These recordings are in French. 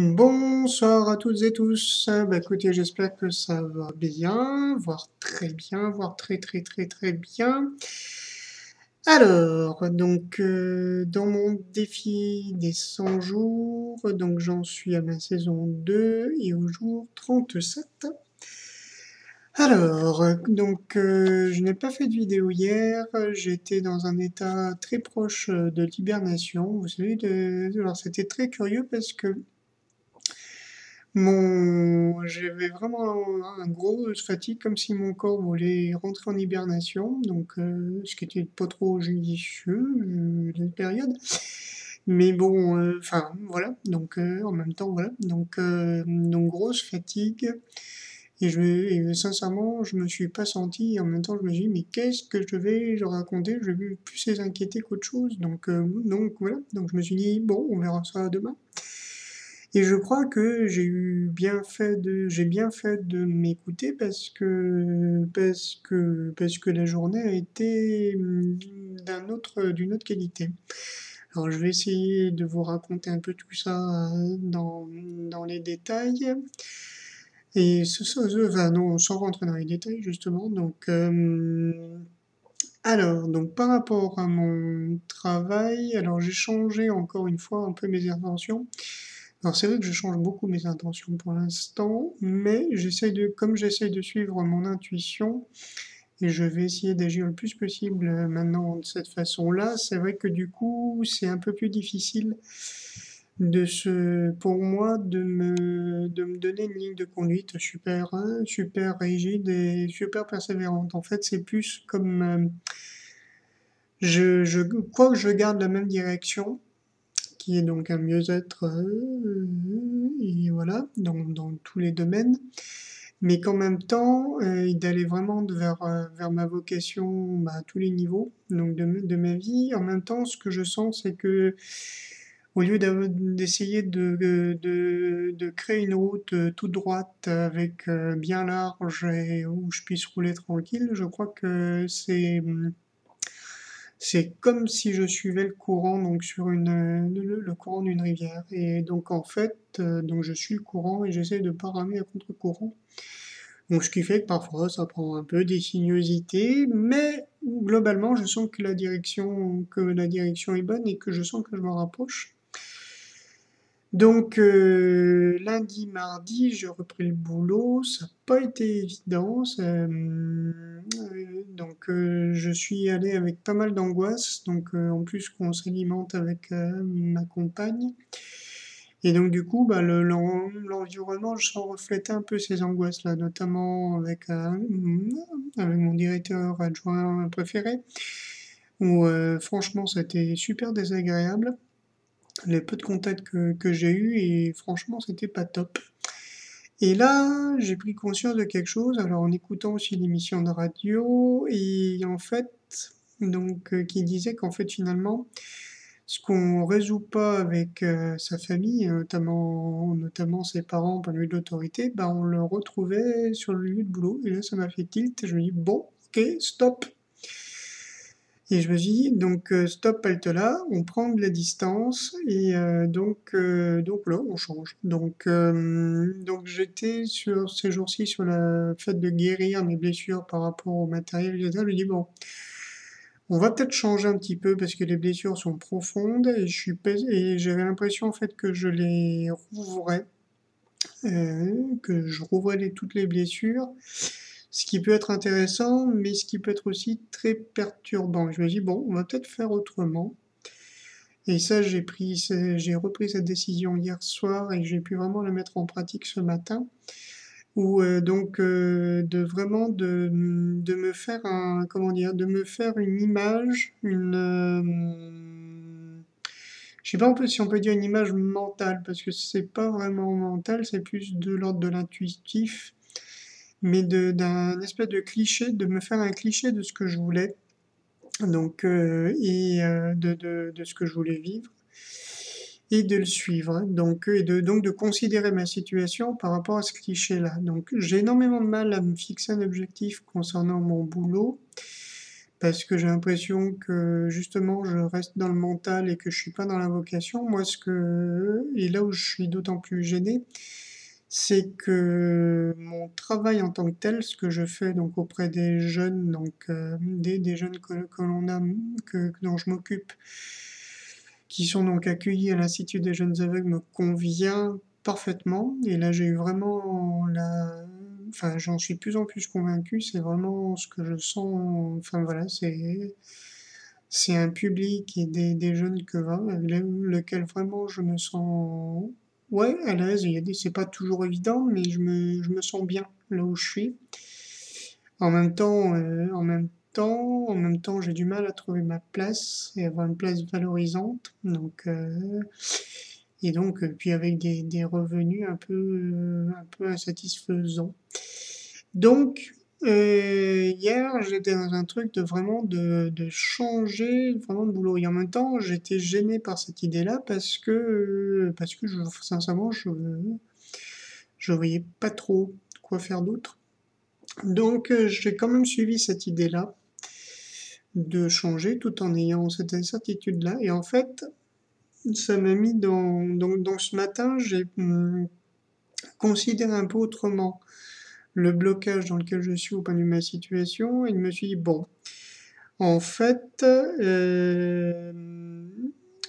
Bonsoir à toutes et tous. Écoutez, j'espère que ça va bien, voire très bien, voire très très très très bien. Alors, dans mon défi des 100 jours, donc j'en suis à ma saison 2 et au jour 37. Alors, je n'ai pas fait de vidéo hier, j'étais dans un état très proche de l'hibernation. Vous savez, alors c'était très curieux parce que j'avais vraiment un gros fatigue, comme si mon corps voulait rentrer en hibernation, ce qui était pas trop judicieux, la période. Mais bon, enfin, voilà, en même temps, voilà. Donc grosse fatigue, et sincèrement, je me suis pas senti, et en même temps, je me suis dit, mais qu'est-ce que je vais leur raconter? Je vais plus les inquiéter qu'autre chose, donc voilà. Donc je me suis dit, bon, on verra ça demain. Et je crois que j'ai bien fait de m'écouter parce que la journée a été d'une autre qualité. Alors, je vais essayer de vous raconter un peu tout ça dans les détails. Enfin, non, sans rentrer dans les détails, justement. Donc par rapport à mon travail, alors j'ai changé encore une fois un peu mes intentions. Alors c'est vrai que je change beaucoup mes intentions pour l'instant, mais comme j'essaye de suivre mon intuition, et je vais essayer d'agir le plus possible maintenant de cette façon-là, c'est vrai que du coup c'est un peu plus difficile pour moi de me donner une ligne de conduite super rigide et super persévérante. En fait, c'est plus comme quoi que je garde la même direction, qui est donc un mieux-être, et voilà, dans tous les domaines, mais qu'en même temps, d'aller vraiment vers ma vocation à tous les niveaux de ma vie. En même temps, ce que je sens, c'est que au lieu d'essayer de créer une route toute droite avec bien large et où je puisse rouler tranquille, je crois que c'est comme si je suivais le courant, donc le courant d'une rivière. Et donc en fait, je suis le courant et j'essaie de pas ramer à contre-courant. Donc ce qui fait que parfois ça prend un peu des sinuosités, mais globalement je sens que la direction est bonne et que je sens que je m'en rapproche. Lundi, mardi, j'ai repris le boulot, ça n'a pas été évident, je suis allé avec pas mal d'angoisse, en plus qu'on s'alimente avec ma compagne. Et donc du coup, l'environnement, je sens refléter un peu ces angoisses-là, notamment avec mon directeur adjoint préféré, où franchement c'était super désagréable les peu de contacts que j'ai eus et franchement c'était pas top. Et là, j'ai pris conscience de quelque chose, alors en écoutant aussi l'émission de radio, et en fait, qui disait qu'en fait finalement, ce qu'on résout pas avec sa famille, notamment ses parents par lui d'autorité, bah on le retrouvait sur le lieu de boulot. Et là, ça m'a fait tilt. Je me dis bon, ok, stop. Et je me suis dit, stop, halte là, on prend de la distance et donc là, on change. J'étais sur ces jours-ci sur le fait de guérir mes blessures par rapport au matériel, etc. Je me dis, bon, on va peut-être changer un petit peu parce que les blessures sont profondes et j'avais l'impression en fait que je les rouvrais, que je rouvrais toutes les blessures, ce qui peut être intéressant, mais ce qui peut être aussi très perturbant. Je me dis, bon, on va peut-être faire autrement. Et ça, j'ai repris cette décision hier soir et j'ai pu vraiment la mettre en pratique ce matin, où de me faire comment dire, de me faire une image, je sais pas si on peut dire une image mentale, parce que c'est pas vraiment mental, c'est plus de l'ordre de l'intuitif, mais d'un espèce de cliché, de me faire un cliché de ce que je voulais, de ce que je voulais vivre, et de le suivre, de considérer ma situation par rapport à ce cliché-là. Donc j'ai énormément de mal à me fixer un objectif concernant mon boulot, parce que j'ai l'impression que justement je reste dans le mental et que je suis pas dans la vocation. Moi, et là où je suis d'autant plus gêné, c'est que mon travail en tant que tel, ce que je fais donc auprès des jeunes, donc des jeunes que l'on a, dont je m'occupe, qui sont donc accueillis à l'Institut des jeunes aveugles, me convient parfaitement. Et là, j'ai eu vraiment enfin, j'en suis de plus en plus convaincu. C'est vraiment ce que je sens. Enfin voilà, c'est un public et des jeunes avec lequel vraiment je me sens, ouais, à l'aise. C'est pas toujours évident, mais je me sens bien là où je suis. En même temps, j'ai du mal à trouver ma place et avoir une place valorisante. Puis avec des revenus un peu insatisfaisants. Donc, hier, j'étais dans un truc de vraiment de changer vraiment de boulot. Et en même temps, j'étais gêné par cette idée-là parce que sincèrement, je voyais pas trop quoi faire d'autre. Donc, j'ai quand même suivi cette idée-là de changer tout en ayant cette incertitude-là. Et en fait, ça m'a mis donc ce matin, j'ai considéré un peu autrement le blocage dans lequel je suis au point de vue de ma situation et je me suis dit, bon, en fait,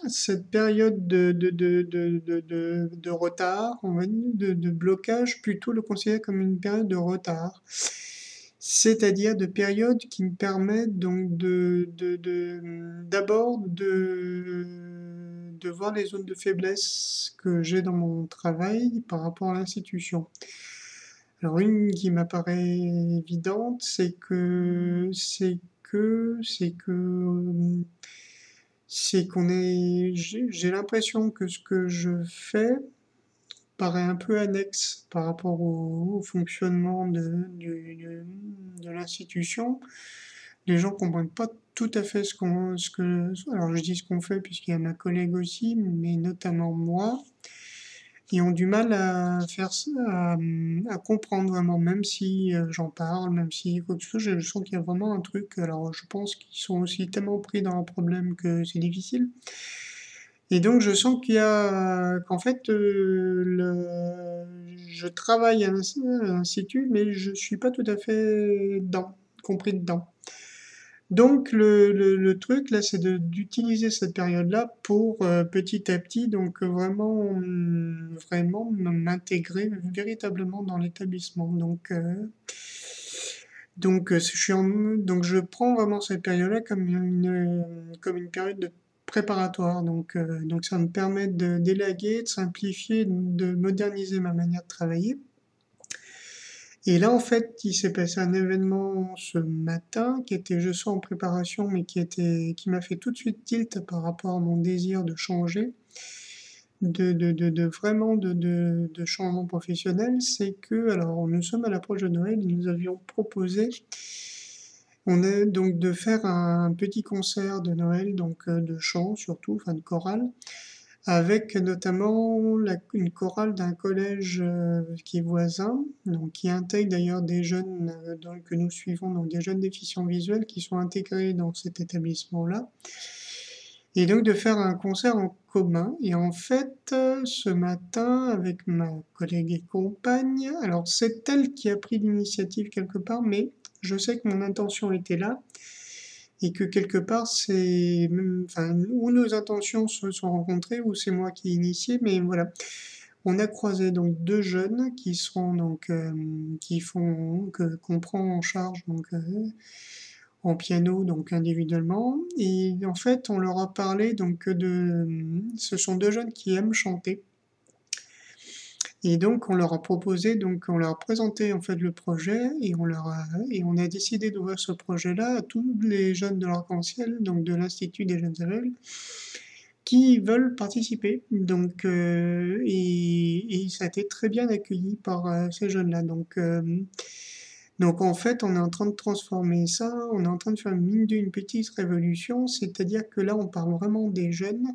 cette période de retard, on va dire, de blocage, plutôt le considérer comme une période de retard. C'est-à-dire de période qui me permet donc d'abord de voir les zones de faiblesse que j'ai dans mon travail par rapport à l'institution. Alors une qui m'apparaît évidente, j'ai l'impression que ce que je fais paraît un peu annexe par rapport au fonctionnement de l'institution. Les gens comprennent pas tout à fait alors je dis ce qu'on fait puisqu'il y a ma collègue aussi, mais notamment moi, qui ont du mal à comprendre vraiment, même si j'en parle, même si quoi que ce soit, je sens qu'il y a vraiment un truc. Alors, je pense qu'ils sont aussi tellement pris dans un problème que c'est difficile. Et donc, je sens qu'en fait, je travaille à l'institut, mais je suis pas tout à fait compris dedans. Donc le truc là, c'est d'utiliser cette période-là pour petit à petit, donc vraiment m'intégrer véritablement dans l'établissement. Donc je prends vraiment cette période-là comme une période de préparatoire. Donc ça me permet de d'élaguer, de simplifier, de moderniser ma manière de travailler. Et là, en fait, il s'est passé un événement ce matin qui était, je sens, en préparation, mais qui m'a fait tout de suite tilt par rapport à mon désir de changer, vraiment de changement professionnel. C'est que, alors, nous sommes à l'approche de Noël et nous avions proposé, on est donc de faire un petit concert de Noël, donc de chant surtout, enfin de chorale, avec notamment une chorale d'un collège qui est voisin, donc qui intègre d'ailleurs des jeunes que nous suivons, donc des jeunes déficients visuels qui sont intégrés dans cet établissement-là, et donc de faire un concert en commun. Et en fait, ce matin, avec ma collègue et compagne, alors c'est elle qui a pris l'initiative quelque part, mais je sais que mon intention était là, et que quelque part enfin, où nos intentions se sont rencontrées, ou c'est moi qui ai initié, mais voilà. On a croisé donc deux jeunes qui seront donc qu'on prend en charge donc en piano donc individuellement, et en fait on leur a parlé donc ce sont deux jeunes qui aiment chanter. Et donc on leur a présenté en fait le projet, et on a décidé d'ouvrir ce projet-là à tous les jeunes de l'Arc-en-Ciel, donc de l'Institut des jeunes aveugles, qui veulent participer. Et ça a été très bien accueilli par ces jeunes-là. Donc en fait, on est en train de transformer ça, on est en train de faire une petite révolution, c'est-à-dire que là, on parle vraiment des jeunes,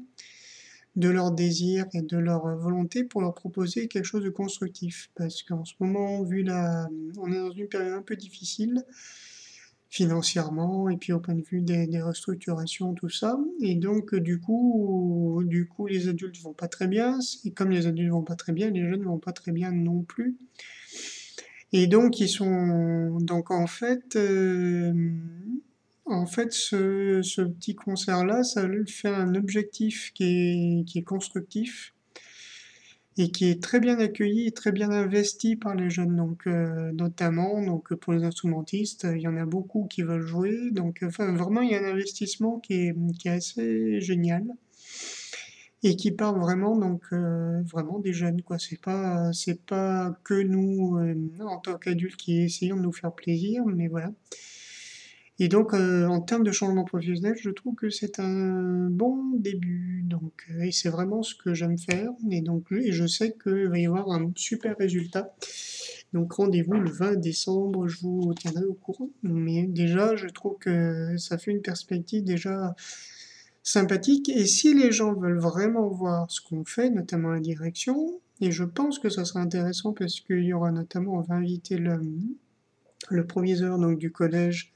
de leurs désirs et de leur volonté pour leur proposer quelque chose de constructif. Parce qu'en ce moment, on est dans une période un peu difficile financièrement et puis au point de vue des restructurations, tout ça. Et donc, du coup, les adultes vont pas très bien. Et comme les adultes vont pas très bien, les jeunes vont pas très bien non plus. Et donc, donc en fait, ce petit concert-là, ça lui fait un objectif qui est constructif et qui est très bien accueilli et très bien investi par les jeunes. Donc, notamment, donc pour les instrumentistes, il y en a beaucoup qui veulent jouer. Donc, enfin, vraiment, il y a un investissement qui est assez génial et qui part vraiment, donc vraiment des jeunes, quoi. C'est pas que nous, en tant qu'adultes, qui essayons de nous faire plaisir, mais voilà. Et donc, en termes de changement professionnel, je trouve que c'est un bon début. Donc, et c'est vraiment ce que j'aime faire. Et je sais qu'il va y avoir un super résultat. Donc, rendez-vous le 20 décembre, je vous tiendrai au courant. Mais déjà, je trouve que ça fait une perspective déjà sympathique. Et si les gens veulent vraiment voir ce qu'on fait, notamment la direction, et je pense que ça sera intéressant parce qu'il y aura notamment, on va inviter le proviseur donc, du collège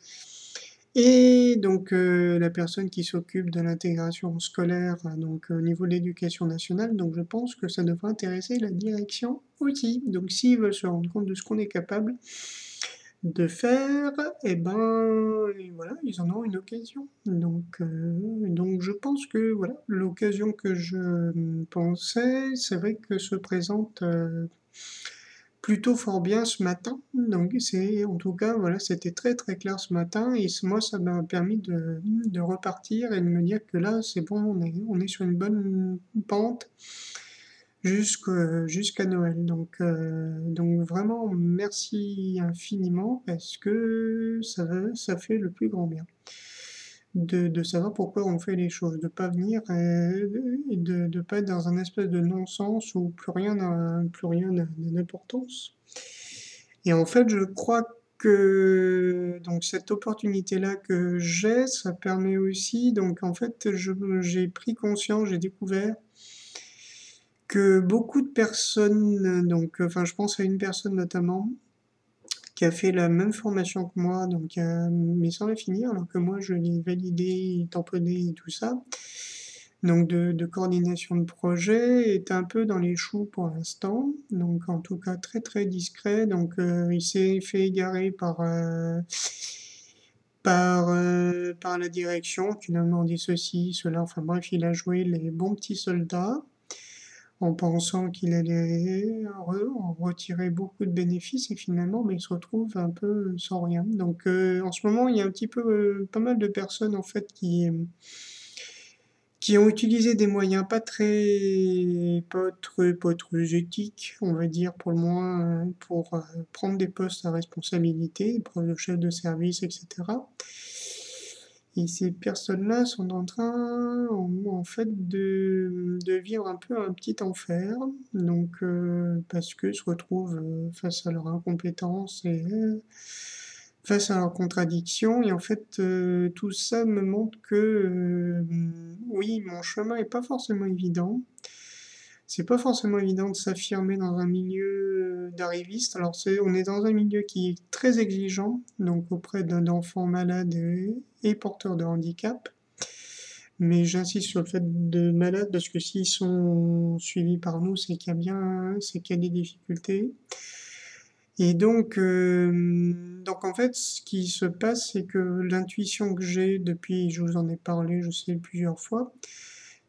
et donc la personne qui s'occupe de l'intégration scolaire donc au niveau de l'éducation nationale, donc je pense que ça devrait intéresser la direction aussi. Donc s'ils veulent se rendre compte de ce qu'on est capable de faire, et voilà, ils en ont une occasion. Donc je pense que voilà, l'occasion que je pensais, c'est vrai que se présente plutôt fort bien ce matin. Donc c'est en tout cas voilà, c'était très très clair ce matin et moi ça m'a permis de repartir et de me dire que là c'est bon, on est sur une bonne pente jusqu'à Noël. Donc vraiment merci infiniment parce que ça fait le plus grand bien. De savoir pourquoi on fait les choses, de pas venir et de pas être dans un espèce de non-sens où plus rien n'a d'importance. Et en fait, je crois que donc cette opportunité-là que j'ai, ça permet aussi, donc en fait, j'ai pris conscience, j'ai découvert que beaucoup de personnes, donc enfin, je pense à une personne notamment qui a fait la même formation que moi, donc mais sans la finir, alors que moi je l'ai validé, tamponné et tout ça. Donc de coordination de projet, était un peu dans les choux pour l'instant, donc en tout cas très très discret. Donc il s'est fait égarer par la direction qui lui a demandé ceci, cela, enfin bref, il a joué les bons petits soldats en pensant qu'il allait en retirer beaucoup de bénéfices et finalement il se retrouve un peu sans rien. Donc en ce moment il y a un petit peu pas mal de personnes en fait qui ont utilisé des moyens pas très éthiques, on va dire pour le moins, pour prendre des postes à responsabilité, des postes de chef de service, etc. Et ces personnes-là sont en train, en fait, de vivre un peu un petit enfer, donc parce qu'ils se retrouvent face à leur incompétence et face à leurs contradictions. Et en fait, tout ça me montre que oui, mon chemin est pas forcément évident. C'est pas forcément évident de s'affirmer dans un milieu d'arrivistes. Alors on est dans un milieu qui est très exigeant, donc auprès d'enfants malades et porteurs de handicap. Mais j'insiste sur le fait de malades parce que s'ils sont suivis par nous, c'est qu'il y a des difficultés. Et donc en fait, ce qui se passe, c'est que l'intuition que j'ai depuis, je vous en ai parlé, je sais, plusieurs fois,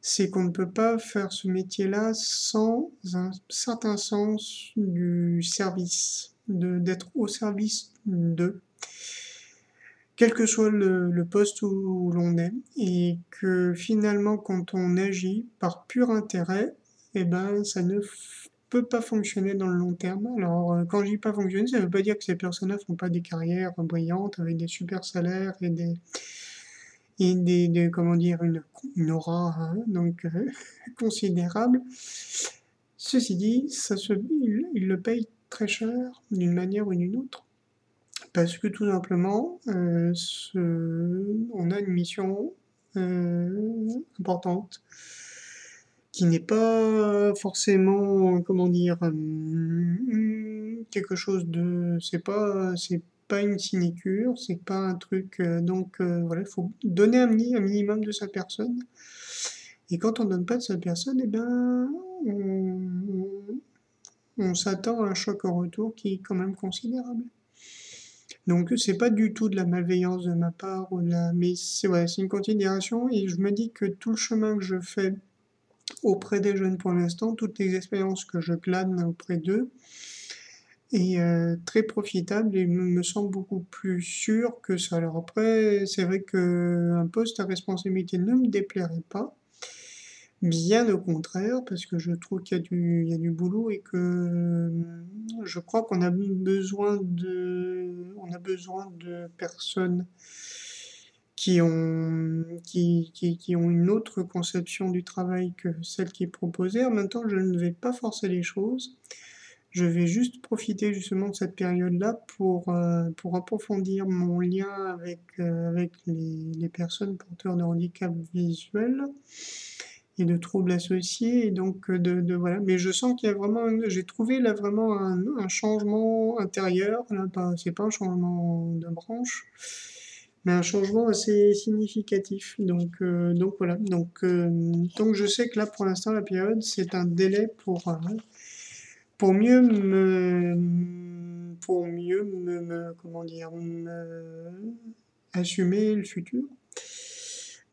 c'est qu'on ne peut pas faire ce métier-là sans un certain sens du service, d'être au service d'eux, quel que soit le poste où l'on est, et que finalement, quand on agit par pur intérêt, ça ne peut pas fonctionner dans le long terme. Alors, quand je dis pas fonctionner, ça ne veut pas dire que ces personnes-là font pas des carrières brillantes avec des super salaires comment dire, une aura donc considérable. Ceci dit, ils le payent très cher d'une manière ou d'une autre. Parce que tout simplement, on a une mission importante qui n'est pas forcément, comment dire, quelque chose de, pas une sinécure, c'est pas un truc, donc voilà, il faut donner un minimum de sa personne. Et quand on donne pas de sa personne, eh ben, on s'attend à un choc en retour qui est quand même considérable. Donc c'est pas du tout de la malveillance de ma part ou de la, mais c'est ouais, c'est une considération et je me dis que tout le chemin que je fais auprès des jeunes pour l'instant, toutes les expériences que je glane auprès d'eux est très profitable et me semble beaucoup plus sûr que ça. Alors après, c'est vrai qu'un poste à responsabilité ne me déplairait pas, bien au contraire, parce que je trouve il y a du boulot et que je crois on a besoin de personnes qui ont une autre conception du travail que celle qui est proposée. En même temps, je ne vais pas forcer les choses. Je vais juste profiter justement de cette période-là pour approfondir mon lien avec les personnes porteurs de handicap visuel et de troubles associés. Et donc, voilà. Mais je sens qu'il y a vraiment, j'ai trouvé là vraiment un changement intérieur. Là, c'est pas un changement de branche, mais un changement assez significatif. Donc voilà. Donc je sais que là, pour l'instant, la période, c'est un délai pour mieux comment dire, assumer le futur.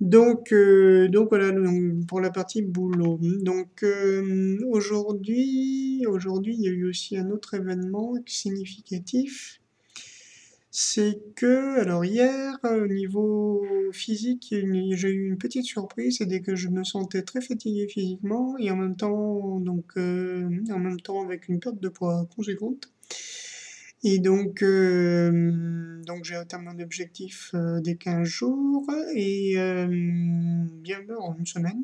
Donc voilà donc pour la partie boulot. Donc aujourd'hui, il y a eu aussi un autre événement significatif. C'est que, alors hier, au niveau physique, j'ai eu une petite surprise, c'est dès que je me sentais très fatigué physiquement et en même temps avec une perte de poids conséquente. Et donc j'ai atteint mon objectif des 15 jours et bien en une semaine.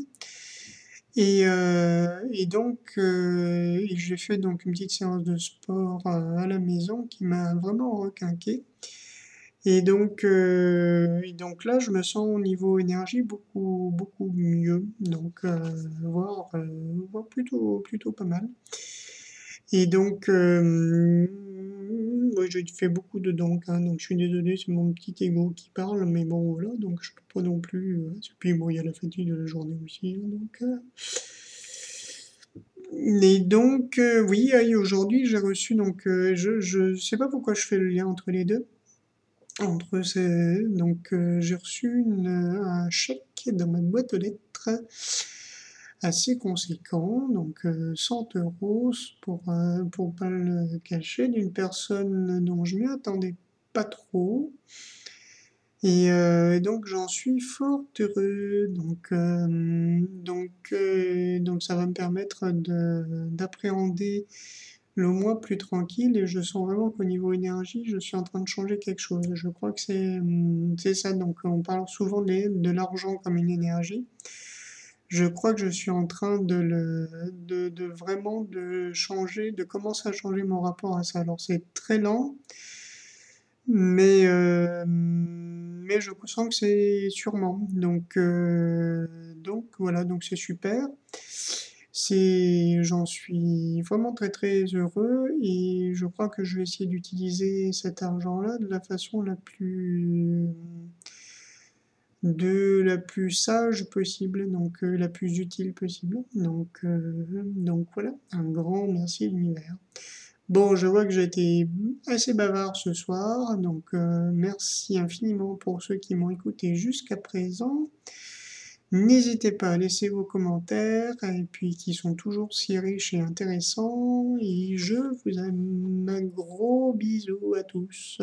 Et donc j'ai fait donc une petite séance de sport à la maison qui m'a vraiment requinqué. Et donc là, je me sens au niveau énergie beaucoup mieux. Donc, voire plutôt pas mal. Et donc, ouais, j'ai fait beaucoup de donc, hein, donc je suis désolé, c'est mon petit ego qui parle, mais bon, voilà, donc je peux pas non plus. Et puis bon, il y a la fatigue de la journée aussi, hein, et donc, oui, et aujourd'hui, j'ai reçu, donc, je sais pas pourquoi je fais le lien entre les deux. J'ai reçu un chèque dans ma boîte aux lettres assez conséquent, donc 100 euros pour pas le cacher, d'une personne dont je m'y attendais pas trop. Et donc j'en suis fort heureux. Donc ça va me permettre d'appréhender le mois plus tranquille et je sens vraiment qu'au niveau énergie, je suis en train de changer quelque chose. Je crois que c'est ça. Donc on parle souvent de l'argent comme une énergie. Je crois que je suis en train de vraiment de changer, de commencer à changer mon rapport à ça. Alors c'est très lent, mais je sens que c'est sûrement. Donc voilà, donc c'est super. J'en suis vraiment très très heureux et je crois que je vais essayer d'utiliser cet argent-là de la façon la plus sage possible, donc la plus utile possible. Donc voilà, un grand merci l'univers. Bon, je vois que j'ai été assez bavard ce soir, donc merci infiniment pour ceux qui m'ont écouté jusqu'à présent. N'hésitez pas à laisser vos commentaires, et puis qui sont toujours si riches et intéressants, et je vous aime un gros bisou à tous.